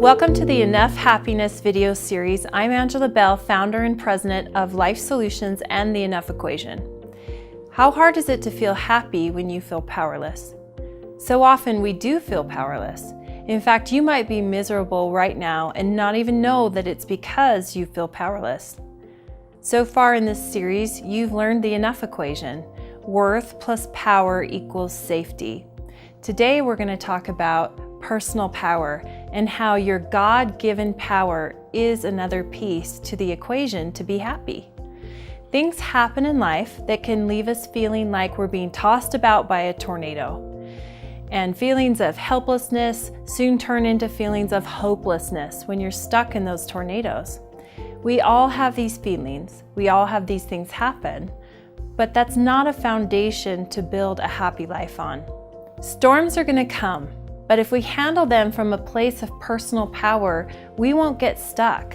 Welcome to the Enough Happiness video series. I'm Angela Bell, founder and president of Life Solutions and the Enough Equation. How hard is it to feel happy when you feel powerless? So often we do feel powerless. In fact, you might be miserable right now and not even know that it's because you feel powerless. So far in this series, you've learned the Enough Equation. Worth plus power equals safety. Today we're going to talk about personal power and how your God-given power is another piece to the equation to be happy. Things happen in life that can leave us feeling like we're being tossed about by a tornado. And feelings of helplessness soon turn into feelings of hopelessness when you're stuck in those tornadoes. We all have these feelings. We all have these things happen, but that's not a foundation to build a happy life on. Storms are going to come. But if we handle them from a place of personal power, we won't get stuck.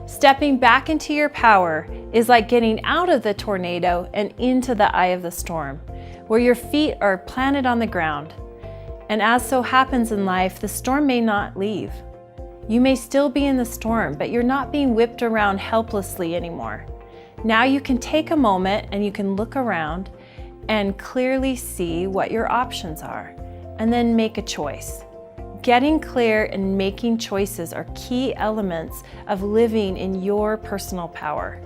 Stepping back into your power is like getting out of the tornado and into the eye of the storm, where your feet are planted on the ground. And as so happens in life, the storm may not leave. You may still be in the storm, but you're not being whipped around helplessly anymore. Now you can take a moment and you can look around and clearly see what your options are. And then make a choice. Getting clear and making choices are key elements of living in your personal power.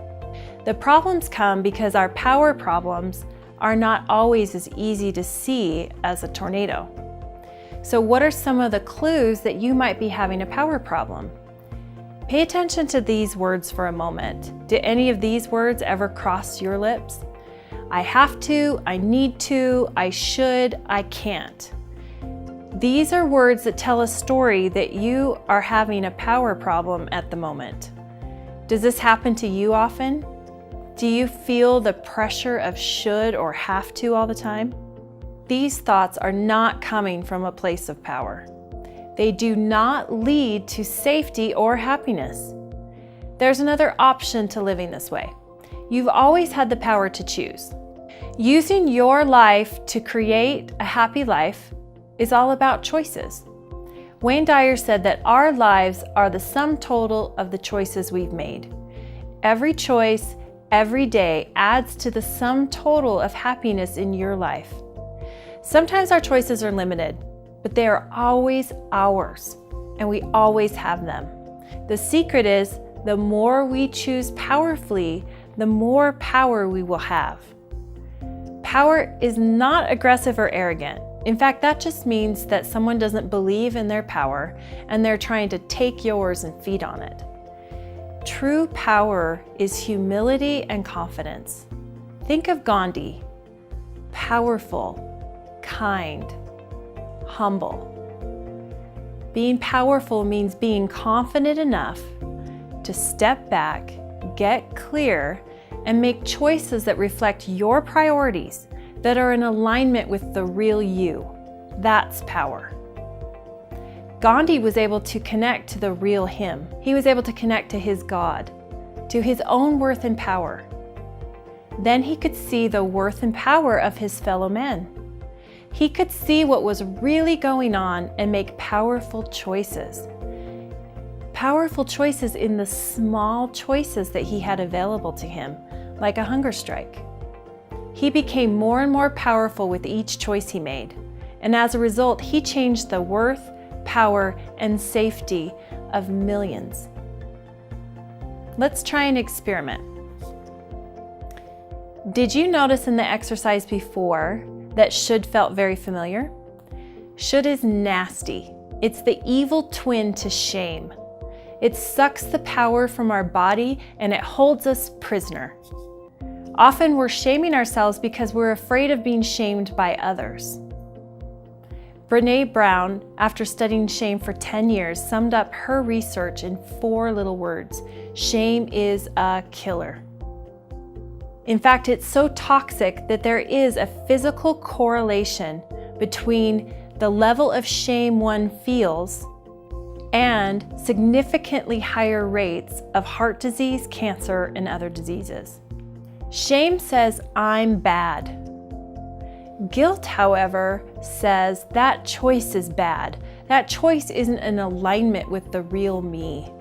The problems come because our power problems are not always as easy to see as a tornado. So what are some of the clues that you might be having a power problem? Pay attention to these words for a moment. Did any of these words ever cross your lips? I have to, I need to, I should, I can't. These are words that tell a story that you are having a power problem at the moment. Does this happen to you often? Do you feel the pressure of should or have to all the time? These thoughts are not coming from a place of power. They do not lead to safety or happiness. There's another option to living this way. You've always had the power to choose. Using your life to create a happy life is all about choices. Wayne Dyer said that our lives are the sum total of the choices we've made. Every choice, every day adds to the sum total of happiness in your life. Sometimes our choices are limited, but they are always ours, and we always have them. The secret is, the more we choose powerfully, the more power we will have. Power is not aggressive or arrogant. In fact, that just means that someone doesn't believe in their power and they're trying to take yours and feed on it. True power is humility and confidence. Think of Gandhi, powerful, kind, humble. Being powerful means being confident enough to step back, get clear, and make choices that reflect your priorities, that are in alignment with the real you. That's power. Gandhi was able to connect to the real him. He was able to connect to his God, to his own worth and power. Then he could see the worth and power of his fellow men. He could see what was really going on and make powerful choices. Powerful choices in the small choices that he had available to him, like a hunger strike. He became more and more powerful with each choice he made, and as a result, he changed the worth, power, and safety of millions. Let's try an experiment. Did you notice in the exercise before that should felt very familiar? Should is nasty. It's the evil twin to shame. It sucks the power from our body and it holds us prisoner. Often we're shaming ourselves because we're afraid of being shamed by others. Brené Brown, after studying shame for 10 years, summed up her research in 4 little words. Shame is a killer. In fact, it's so toxic that there is a physical correlation between the level of shame one feels and significantly higher rates of heart disease, cancer, and other diseases. Shame says, I'm bad. Guilt, however, says that choice is bad. That choice isn't in alignment with the real me.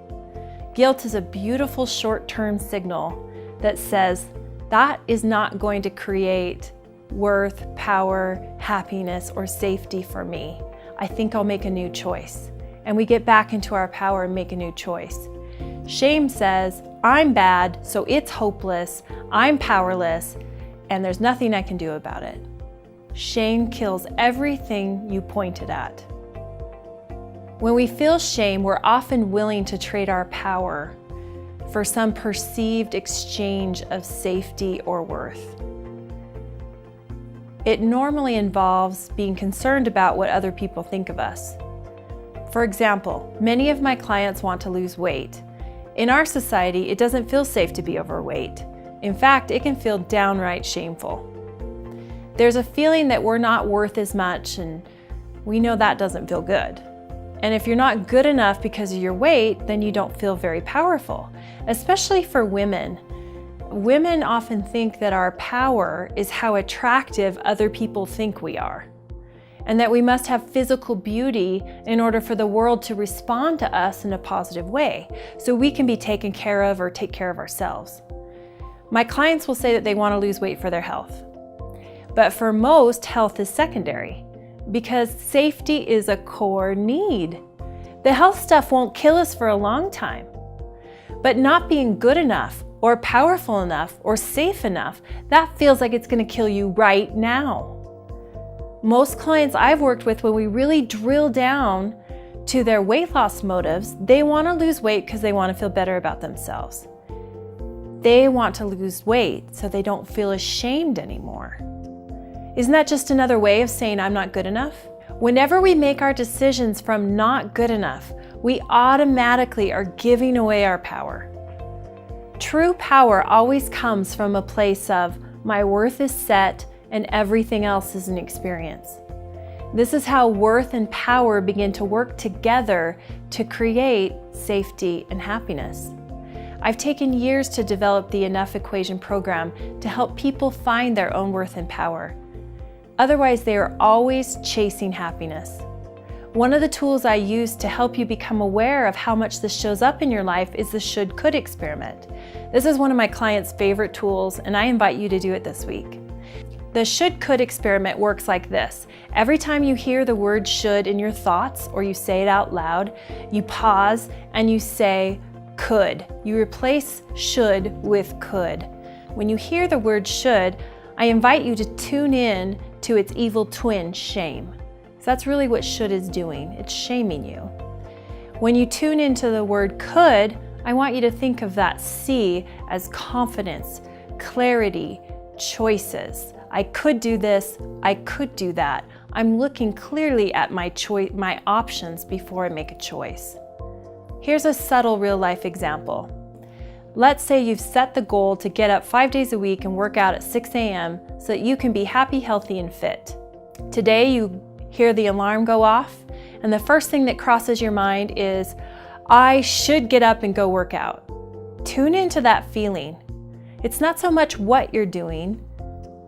Guilt is a beautiful short-term signal that says that is not going to create worth, power, happiness, or safety for me. I think I'll make a new choice. And we get back into our power and make a new choice. Shame says, I'm bad, so it's hopeless, I'm powerless, and there's nothing I can do about it. Shame kills everything you pointed at. When we feel shame, we're often willing to trade our power for some perceived exchange of safety or worth. It normally involves being concerned about what other people think of us. For example, many of my clients want to lose weight. In our society, it doesn't feel safe to be overweight. In fact, it can feel downright shameful. There's a feeling that we're not worth as much, and we know that doesn't feel good. And if you're not good enough because of your weight, then you don't feel very powerful, especially for women. Women often think that our power is how attractive other people think we are, and that we must have physical beauty in order for the world to respond to us in a positive way, so we can be taken care of or take care of ourselves. My clients will say that they want to lose weight for their health. But for most, health is secondary, because safety is a core need. The health stuff won't kill us for a long time. But not being good enough, or powerful enough, or safe enough, that feels like it's going to kill you right now. Most clients I've worked with, when we really drill down to their weight loss motives, they want to lose weight because they want to feel better about themselves. They want to lose weight so they don't feel ashamed anymore. Isn't that just another way of saying I'm not good enough? Whenever we make our decisions from not good enough, we automatically are giving away our power. True power always comes from a place of my worth is set and everything else is an experience. This is how worth and power begin to work together to create safety and happiness. I've taken years to develop the Enough Equation program to help people find their own worth and power. Otherwise, they are always chasing happiness. One of the tools I use to help you become aware of how much this shows up in your life is the should-could experiment. This is one of my clients' favorite tools, and I invite you to do it this week. The should-could experiment works like this. Every time you hear the word should in your thoughts, or you say it out loud, you pause and you say could. You replace should with could. When you hear the word should, I invite you to tune in to its evil twin, shame. So that's really what should is doing. It's shaming you. When you tune into the word could, I want you to think of that C as confidence, clarity, choices. I could do this, I could do that. I'm looking clearly at my options before I make a choice. Here's a subtle real-life example. Let's say you've set the goal to get up 5 days a week and work out at 6 a.m. so that you can be happy, healthy, and fit. Today you hear the alarm go off, and the first thing that crosses your mind is, I should get up and go work out. Tune into that feeling. It's not so much what you're doing.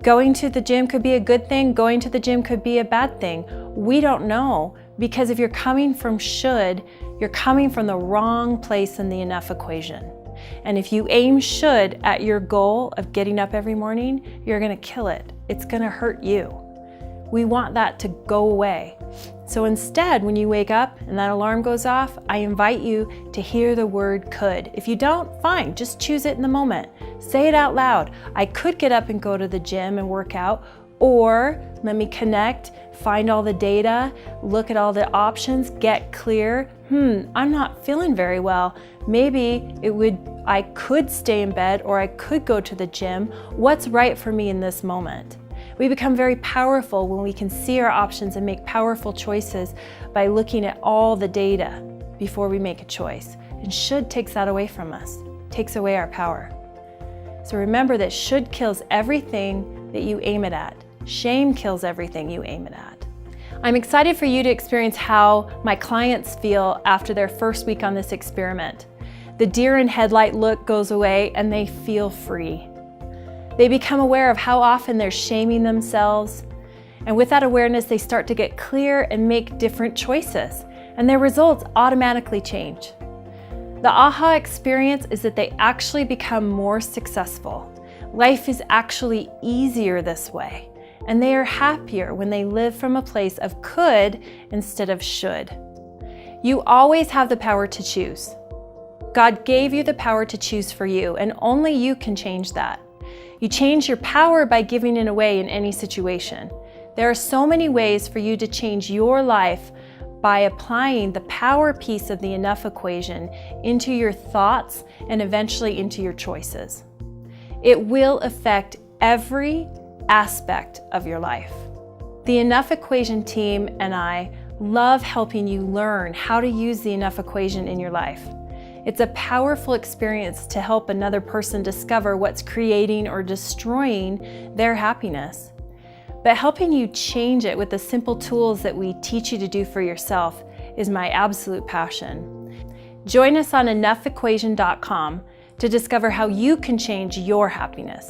Going to the gym could be a good thing, going to the gym could be a bad thing. We don't know, because if you're coming from should, you're coming from the wrong place in the Enough Equation. And if you aim should at your goal of getting up every morning, you're gonna kill it. It's gonna hurt you. We want that to go away. So instead, when you wake up and that alarm goes off, I invite you to hear the word could. If you don't, fine, just choose it in the moment. Say it out loud. I could get up and go to the gym and work out, or let me connect, find all the data, look at all the options, get clear. I'm not feeling very well. Maybe I could stay in bed, or I could go to the gym. What's right for me in this moment? We become very powerful when we can see our options and make powerful choices by looking at all the data before we make a choice. And should takes that away from us, takes away our power. So remember that should kills everything that you aim it at. Shame kills everything you aim it at. I'm excited for you to experience how my clients feel after their first week on this experiment. The deer in headlight look goes away and they feel free. They become aware of how often they're shaming themselves. And with that awareness, they start to get clear and make different choices. and their results automatically change. The aha experience is that they actually become more successful. Life is actually easier this way, and they are happier when they live from a place of could instead of should. You always have the power to choose. God gave you the power to choose for you, and only you can change that. You change your power by giving it away in any situation. There are so many ways for you to change your life by applying the power piece of the enough equation into your thoughts and eventually into your choices. It will affect every aspect of your life. The Enough Equation team and I love helping you learn how to use the enough equation in your life. It's a powerful experience to help another person discover what's creating or destroying their happiness. But helping you change it with the simple tools that we teach you to do for yourself is my absolute passion. Join us on EnoughEquation.com to discover how you can change your happiness.